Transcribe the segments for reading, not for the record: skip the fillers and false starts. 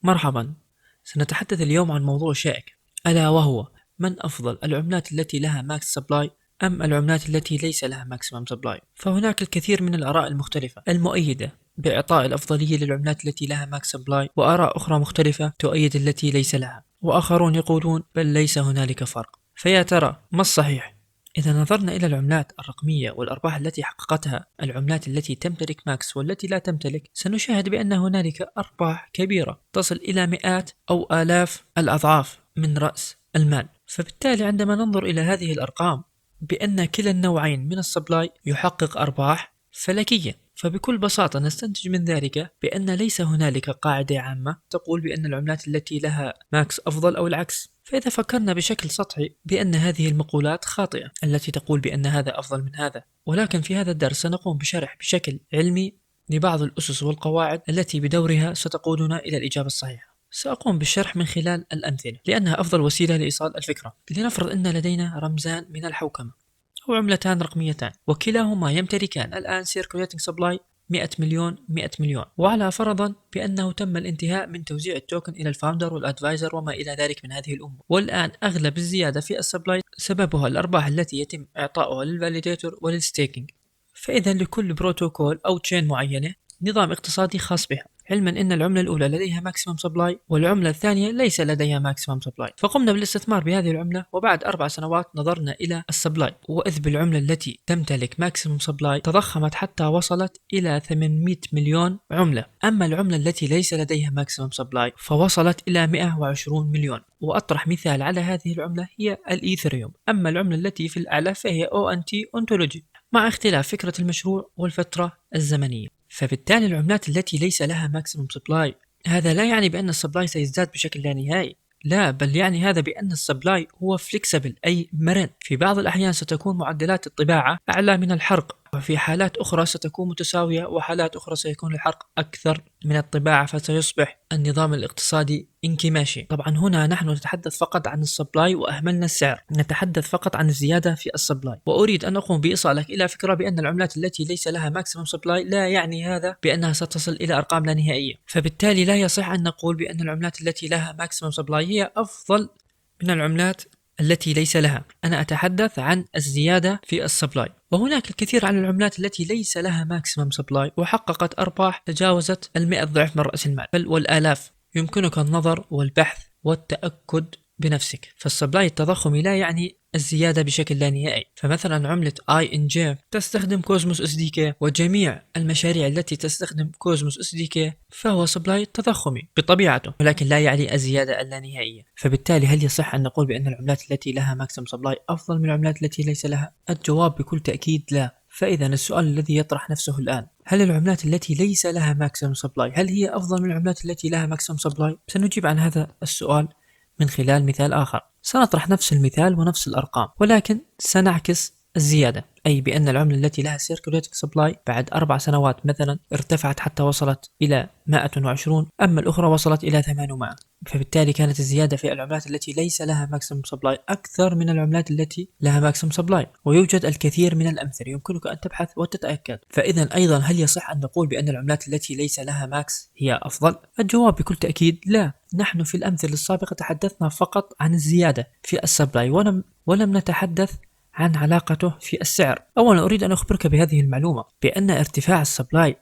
مرحبا. سنتحدث اليوم عن موضوع شائك، ألا وهو من أفضل العملات التي لها ماكس سبلاي أم العملات التي ليس لها ماكسيمم سبلاي؟ فهناك الكثير من الآراء المختلفة المؤيدة بإعطاء الأفضلية للعملات التي لها ماكس سبلاي، وآراء أخرى مختلفة تؤيد التي ليس لها، وآخرون يقولون بل ليس هنالك فرق. فيا ترى ما الصحيح؟ إذا نظرنا إلى العملات الرقمية والأرباح التي حققتها العملات التي تمتلك ماكس والتي لا تمتلك، سنشاهد بأن هنالك أرباح كبيرة تصل إلى مئات أو آلاف الأضعاف من رأس المال. فبالتالي عندما ننظر إلى هذه الأرقام بأن كلا النوعين من السبلاي يحقق أرباح فلكية، فبكل بساطة نستنتج من ذلك بأن ليس هنالك قاعدة عامة تقول بأن العملات التي لها ماكس أفضل أو العكس. فإذا فكرنا بشكل سطحي بأن هذه المقولات خاطئة التي تقول بأن هذا أفضل من هذا، ولكن في هذا الدرس سنقوم بشرح بشكل علمي لبعض الأسس والقواعد التي بدورها ستقودنا إلى الإجابة الصحيحة. سأقوم بالشرح من خلال الأمثلة لأنها أفضل وسيلة لإيصال الفكرة. لنفرض أن لدينا رمزان من الحوكمة أو عملتان رقميتان، وكلاهما يمتلكان الآن circulating supply 100 مليون 100 مليون، وعلى فرضا بأنه تم الانتهاء من توزيع التوكن إلى الفاوندر والأدفايزر وما إلى ذلك من هذه الأمور، والآن أغلب الزيادة في السبلاي سببها الأرباح التي يتم إعطاؤها للفاليديتور وللستيكينج. فإذا لكل بروتوكول أو تشين معينة نظام اقتصادي خاص بها، علما ان العملة الاولى لديها ماكسيمم سبلاي والعملة الثانية ليس لديها ماكسيمم سبلاي، فقمنا بالاستثمار بهذه العملة، وبعد 4 سنوات نظرنا الى السبلاي، واذ بالعملة التي تمتلك ماكسيمم سبلاي تضخمت حتى وصلت الى 800 مليون عملة، اما العملة التي ليس لديها ماكسيمم سبلاي فوصلت الى 120 مليون. واطرح مثال على هذه العملة هي الايثريوم، اما العملة التي في الاعلى فهي ONT Ontology، مع اختلاف فكرة المشروع والفترة الزمنية. فبالتالي العملات التي ليس لها ماكسيمم سبلاي هذا لا يعني بأن السبلاي سيزداد بشكل لا نهائي، لا، بل يعني هذا بأن السبلاي هو فليكسبل أي مرن. في بعض الأحيان ستكون معدلات الطباعة أعلى من الحرق، وفي حالات أخرى ستكون متساوية، وحالات أخرى سيكون الحرق أكثر من الطباعة، فسيصبح النظام الاقتصادي انكماشي. طبعا هنا نحن نتحدث فقط عن السبلاي وأهملنا السعر، نتحدث فقط عن الزيادة في السبلاي. وأريد أن أقوم بإيصالك إلى فكرة بأن العملات التي ليس لها ماكسيمم سبلاي لا يعني هذا بأنها ستصل إلى أرقام لا نهائية، فبالتالي لا يصح أن نقول بأن العملات التي لها ماكسيمم سبلاي هي أفضل من العملات التي ليس لها. أنا أتحدث عن الزيادة في السبلاي، وهناك الكثير عن العملات التي ليس لها ماكسيمم سبلاي وحققت أرباح تجاوزت 100 ضعف من رأس المال بل والآلاف. يمكنك النظر والبحث والتأكد بنفسك. فالسبلاي التضخمي لا يعني الزيادة بشكل لا نهائي. فمثلا عملة INJ تستخدم كوزموس SDK، وجميع المشاريع التي تستخدم كوزموس SDK فهو سبلاي تضخمي بطبيعته، ولكن لا يعني الزيادة اللانهائية. فبالتالي هل يصح أن نقول بأن العملات التي لها ماكسيمم سبلاي أفضل من العملات التي ليس لها؟ الجواب بكل تأكيد لا. فإذا السؤال الذي يطرح نفسه الآن، هل العملات التي ليس لها ماكسيمم سبلاي هل هي أفضل من العملات التي لها ماكسيمم سبلاي؟ سنجيب عن هذا السؤال من خلال مثال آخر. سنطرح نفس المثال ونفس الأرقام، ولكن سنعكس الزيادة، أي بأن العملة التي لها circulating supply بعد 4 سنوات مثلا ارتفعت حتى وصلت إلى 120، أما الأخرى وصلت إلى 800. فبالتالي كانت الزيادة في العملات التي ليس لها ماكسيمم سبلاي أكثر من العملات التي لها ماكسيمم سبلاي، ويوجد الكثير من الأمثلة يمكنك أن تبحث وتتأكد. فإذا أيضا هل يصح أن نقول بأن العملات التي ليس لها ماكس هي أفضل؟ الجواب بكل تأكيد لا. نحن في الأمثلة السابقة تحدثنا فقط عن الزيادة في السبلاي ولم نتحدث عن علاقته في السعر. أولا أريد أن أخبرك بهذه المعلومة بأن ارتفاع السبلاي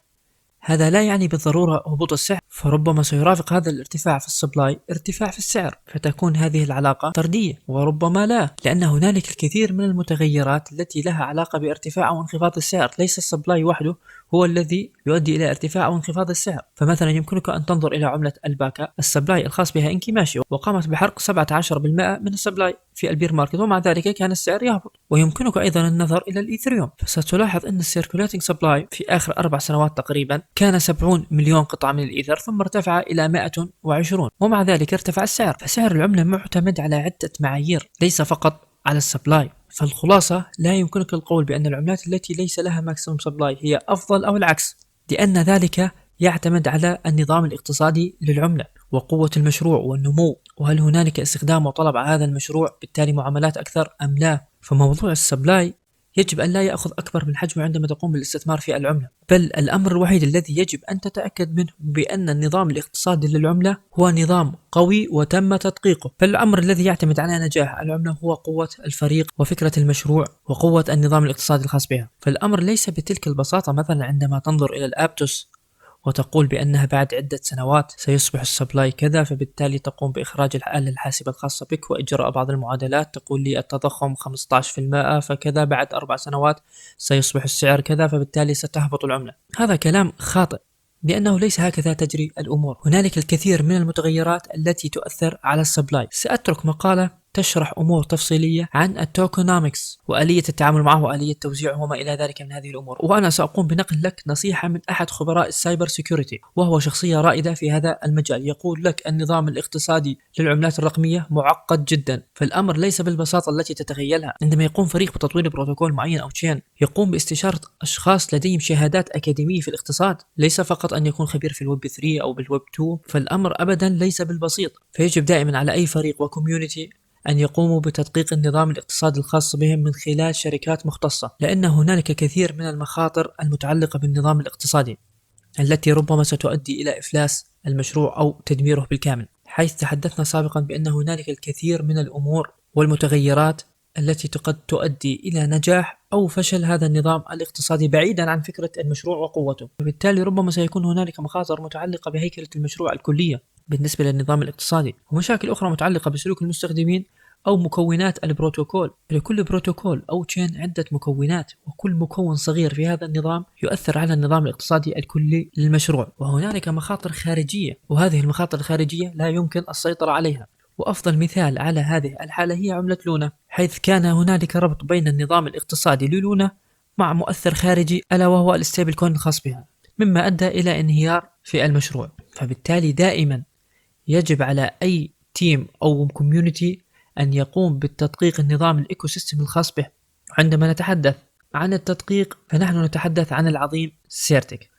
هذا لا يعني بالضرورة هبوط السعر، فربما سيرافق هذا الارتفاع في السبلاي ارتفاع في السعر، فتكون هذه العلاقة طردية، وربما لا، لأن هنالك الكثير من المتغيرات التي لها علاقة بارتفاع أو انخفاض السعر، ليس السبلاي وحده هو الذي يؤدي إلى ارتفاع أو انخفاض السعر. فمثلا يمكنك أن تنظر إلى عملة الباكا، السبلاي الخاص بها انكماشي، وقامت بحرق 17% من السبلاي في البير ماركت، ومع ذلك كان السعر يهبط. ويمكنك أيضا النظر إلى الإيثريوم، فستلاحظ أن السيركولاتينج سبلاي في آخر 4 سنوات تقريبا كان 70 مليون قطعة من الإيثر، ثم ارتفع إلى 120، ومع ذلك ارتفع السعر. فسعر العملة معتمد على عدة معايير ليس فقط على السبلاي. فالخلاصة لا يمكنك القول بأن العملات التي ليس لها ماكسيمم سبلاي هي أفضل أو العكس، لأن ذلك يعتمد على النظام الاقتصادي للعملة وقوة المشروع والنمو، وهل هنالك استخدام وطلب على هذا المشروع بالتالي معاملات أكثر أم لا. فموضوع السبلاي يجب أن لا يأخذ أكبر من حجمه عندما تقوم بالاستثمار في العملة، بل الأمر الوحيد الذي يجب أن تتأكد منه بأن النظام الاقتصادي للعملة هو نظام قوي وتم تدقيقه. فالأمر الذي يعتمد على نجاح العملة هو قوة الفريق وفكرة المشروع وقوة النظام الاقتصادي الخاص بها. فالأمر ليس بتلك البساطة مثلا عندما تنظر إلى الأبتوس وتقول بأنها بعد عدة سنوات سيصبح السبلاي كذا، فبالتالي تقوم بإخراج الآلة الحاسبة الخاصة بك وإجراء بعض المعادلات تقول لي التضخم 15%، فكذا بعد 4 سنوات سيصبح السعر كذا، فبالتالي ستهبط العملة. هذا كلام خاطئ، لأنه ليس هكذا تجري الأمور. هنالك الكثير من المتغيرات التي تؤثر على السبلاي. سأترك مقالة تشرح أمور تفصيلية عن التوكونومكس وآلية التعامل معه وآلية توزيعه وما إلى ذلك من هذه الأمور. وأنا سأقوم بنقل لك نصيحة من أحد خبراء السايبر سيكوريتي، وهو شخصية رائدة في هذا المجال، يقول لك النظام الاقتصادي للعملات الرقمية معقد جدا. فالأمر ليس بالبساطة التي تتخيلها. عندما يقوم فريق بتطوير بروتوكول معين أو تشين، يقوم باستشارة أشخاص لديهم شهادات أكاديمية في الاقتصاد، ليس فقط أن يكون خبير في الويب 3 أو بالويب 2. فالأمر أبدا ليس بالبسيط. فيجب دائما على أي فريق وكوميونيتي أن يقوموا بتدقيق النظام الاقتصادي الخاص بهم من خلال شركات مختصة، لأن هنالك كثير من المخاطر المتعلقة بالنظام الاقتصادي التي ربما ستؤدي إلى إفلاس المشروع أو تدميره بالكامل. حيث تحدثنا سابقا بأن هنالك الكثير من الأمور والمتغيرات التي قد تؤدي إلى نجاح أو فشل هذا النظام الاقتصادي بعيدا عن فكرة المشروع وقوته. وبالتالي ربما سيكون هنالك مخاطر متعلقة بهيكلة المشروع الكلية بالنسبة للنظام الاقتصادي، ومشاكل أخرى متعلقة بسلوك المستخدمين أو مكونات البروتوكول. لكل بروتوكول أو تشين عدة مكونات، وكل مكون صغير في هذا النظام يؤثر على النظام الاقتصادي الكلي للمشروع. وهنالك مخاطر خارجية، وهذه المخاطر الخارجية لا يمكن السيطرة عليها. وأفضل مثال على هذه الحالة هي عملة لونا، حيث كان هنالك ربط بين النظام الاقتصادي للونا مع مؤثر خارجي ألا وهو الستيبل كوين الخاص بها، مما أدى إلى انهيار في المشروع. فبالتالي دائما يجب على أي تيم أو كوميونيتي أن يقوم بالتدقيق النظام الإيكو سيستم الخاص به. عندما نتحدث عن التدقيق فنحن نتحدث عن العظيم سيرتك.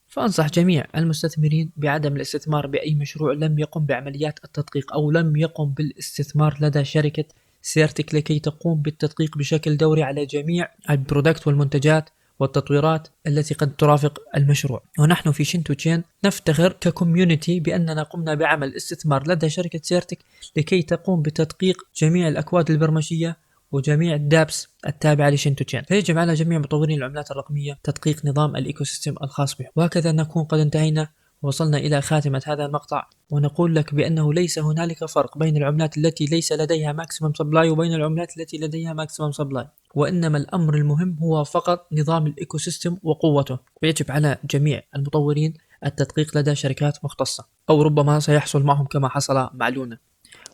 فأنصح جميع المستثمرين بعدم الاستثمار بأي مشروع لم يقم بعمليات التدقيق أو لم يقم بالاستثمار لدى شركة سيرتك لكي تقوم بالتدقيق بشكل دوري على جميع البرودكت والمنتجات والتطويرات التي قد ترافق المشروع. ونحن في شنتو تشين نفتخر ككوميونيتي بأننا قمنا بعمل استثمار لدى شركة سيرتك لكي تقوم بتدقيق جميع الأكواد البرمجية وجميع الدابس التابعة لشنتو تشين. فيجب على جميع مطورين العملات الرقمية تدقيق نظام الإيكو سيستم الخاص به. وهكذا نكون قد انتهينا ووصلنا إلى خاتمة هذا المقطع، ونقول لك بأنه ليس هنالك فرق بين العملات التي ليس لديها ماكسيمم سبلاي وبين العملات التي لديها ماكسيمم سبلاي، وإنما الأمر المهم هو فقط نظام الإيكو سيستم وقوته. ويجب على جميع المطورين التدقيق لدى شركات مختصة، أو ربما سيحصل معهم كما حصل مع لونا.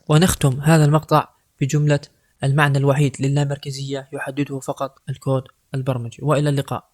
ونختم هذا المقطع بجملة: المعنى الوحيد للامركزية يحدده فقط الكود البرمجي. وإلى اللقاء.